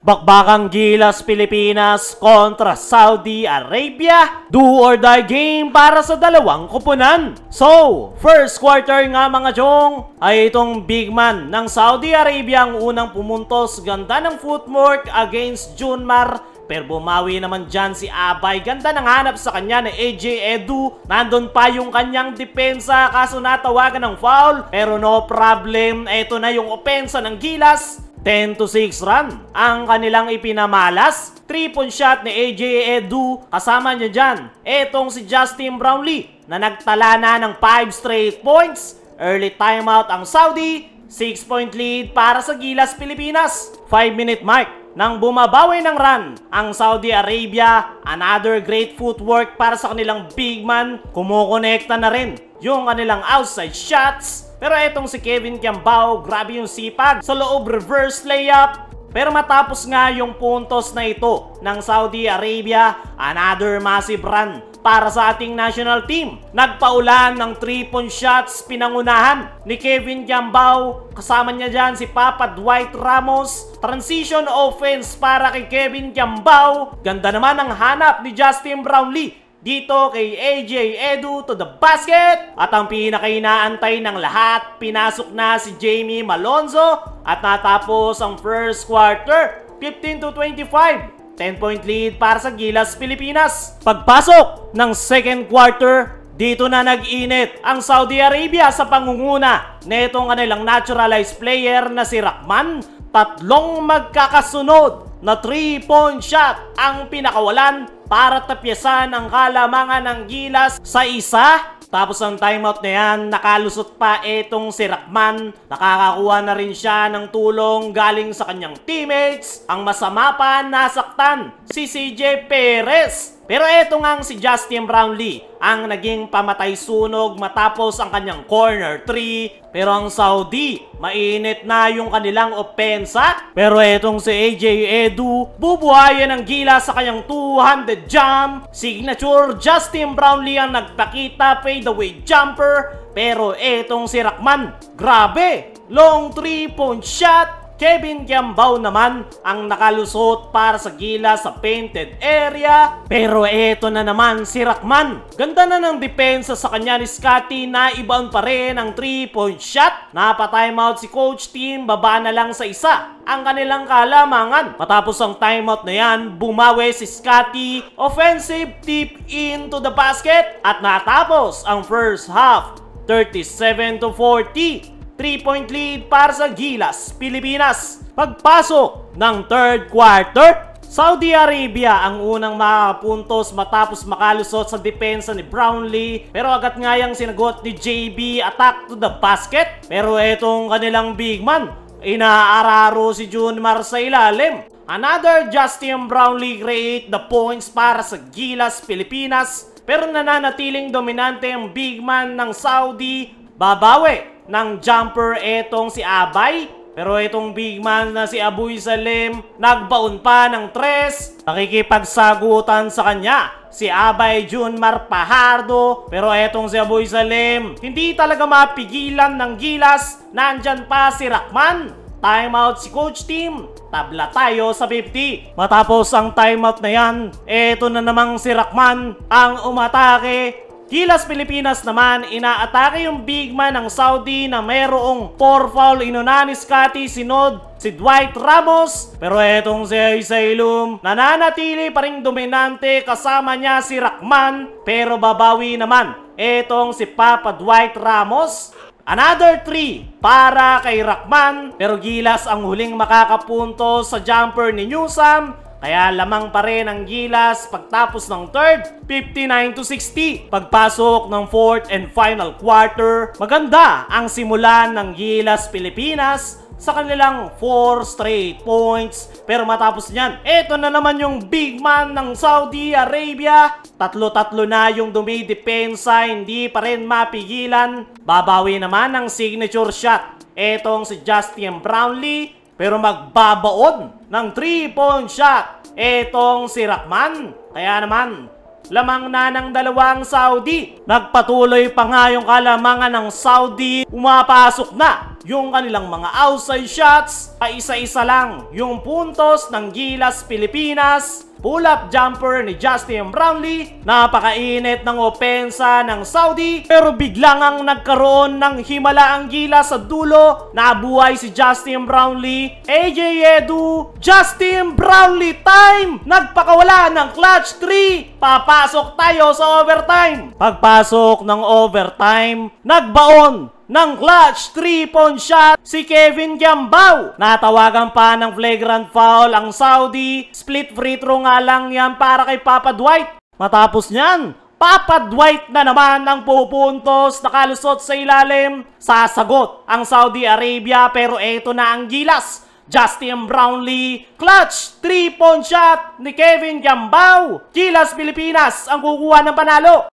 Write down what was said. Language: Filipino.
Bakbakang Gilas Pilipinas kontra Saudi Arabia. Do or die game para sa dalawang koponan. So, first quarter nga mga chong, ay itong big man ng Saudi Arabia ang unang pumuntos. Ganda ng footwork against Junmar. Pero bumawi naman dyan si Abay. Ganda ng hanap sa kanya ni AJ Edu. Nandun pa yung kanyang depensa kaso natawagan ng foul. Pero no problem. Ito na yung opensa ng Gilas. 10-6 run ang kanilang ipinamalas. 3-point shot ni AJ Edu. Kasama niya dyan etong si Justin Brownlee na nagtala na ng 5 straight points. Early timeout ang Saudi. 6-point lead para sa Gilas Pilipinas. 5-minute mark nang bumabawi ng run ang Saudi Arabia. Another great footwork para sa kanilang big man. Kumukonekta na rin yung kanilang outside shots. Pero etong si Kevin Kiambao, grabe yung sipag sa loob reverse layup. Pero matapos nga yung puntos na ito ng Saudi Arabia, another massive run para sa ating national team. Nagpaulan ng 3-point shots, pinangunahan ni Kevin Kiambao. Kasama niya dyan si Papa Dwight Ramos. Transition offense para kay Kevin Kiambao. Ganda naman ang hanap ni Justin Brownlee dito kay AJ Edu to the basket. At ang pinakainaantay ng lahat, pinasok na si Jamie Malonzo. At natapos ang first quarter, 15-25. 10-point lead para sa Gilas Pilipinas. Pagpasok ng second quarter, dito na nag-init ang Saudi Arabia sa pangunguna netong kanilang naturalized player na si Rahman. Tatlong magkakasunod na 3-point shot ang pinakawalan para tapyasan ang kalamangan ng Gilas sa isa. Tapos ang timeout na yan, nakalusot pa etong si Rahman. Nakakakuha na rin siya ng tulong galing sa kanyang teammates. Ang masama pa, nasaktan si CJ Perez. Pero eto nga si Justin Brownlee ang naging pamatay sunog matapos ang kanyang corner 3. Pero ang Saudi, mainit na yung kanilang opensa. Pero etong si AJ Edu, bubuhayan ng Gilas sa kanyang 200 jump. Signature Justin Brownlee ang nagpakita, fadeaway jumper. Pero etong si Rahman, grabe, long 3-point shot. Kevin Kiambao naman ang nakalusot para sa Gilas sa painted area. Pero eto na naman si Rahman. Ganda na ng depensa sa kanya ni Scotty na ibaon pa rin ang 3-point shot. Napa-timeout si coach team, baba na lang sa isa ang kanilang kalamangan. Matapos ang timeout na yan, bumawi si Scotty. Offensive tip into the basket. At natapos ang first half, 37-40. 3-point lead para sa Gilas Pilipinas. Pagpasok ng third quarter, Saudi Arabia ang unang makapuntos matapos makalusot sa depensa ni Brownlee. Pero agad nga yung sinagot ni JB, attack to the basket. Pero etong kanilang big man, inaararo si Junmar sa ilalim. Another Justin Brownlee create the points para sa Gilas Pilipinas. Pero nananatiling dominante ang big man ng Saudi. Babawi ng jumper etong si Abay. Pero itong big man na si Abuy Salim, nagbaon pa ng 3. Nakikipagsagutan sa kanya si Abay Junmar Pajardo. Pero etong si Abuy Salim, hindi talaga mapigilan ng Gilas. Nandyan pa si Rahman. Timeout si coach team. Tabla tayo sa 50. Matapos ang timeout na yan, eto na namang si Rahman ang umatake. Gilas Pilipinas naman, inaatake yung big man ng Saudi na mayroong 4 foul. Inuna ni Scotty, sinod si Dwight Ramos. Pero etong si Isailum, nananatili pa ring dominante, kasama niya si Rahman. Pero babawi naman etong si Papa Dwight Ramos. Another 3 para kay Rahman. Pero Gilas ang huling makakapunto sa jumper ni Newsam. Kaya lamang pa rin ang Gilas pagtapos ng third, 59-60. Pagpasok ng fourth and final quarter, maganda ang simulan ng Gilas Pilipinas sa kanilang 4 straight points. Pero matapos niyan, eto na naman yung big man ng Saudi Arabia. Tatlo-tatlo na yung dumidepensa, hindi pa rin mapigilan. Babawi naman ang signature shot etong si Justin Brownlee. Pero magbabaon ng 3-point shot etong si Rahman. Kaya naman, lamang na ng dalawang Saudi. Nagpatuloy pa nga yung kalamangan ng Saudi. Umapasok na yung kanilang mga outside shots ay isa-isa lang yung puntos ng Gilas Pilipinas. Pull-up jumper ni Justin Brownlee. Napakainit ng opensa ng Saudi, pero biglang ang nagkaroon ng himala ang Gilas sa dulo. Nabuhay si Justin Brownlee. AJ Edu, Justin Brownlee time! Nagpakawala ng clutch 3. Papasok tayo sa overtime. Pagpasok ng overtime, nagbaon ng clutch 3-point shot si Kevin Giambao. Natawagan pa ng flagrant foul ang Saudi. Split free throw nga lang yan para kay Papa Dwight. Matapos niyan, Papa Dwight na naman ang pupuntos, nakalusot sa ilalim. Sasagot ang Saudi Arabia, pero eto na ang Gilas. Justin Brownlee, clutch 3-point shot ni Kevin Giambao. Gilas Pilipinas ang kukuha ng panalo.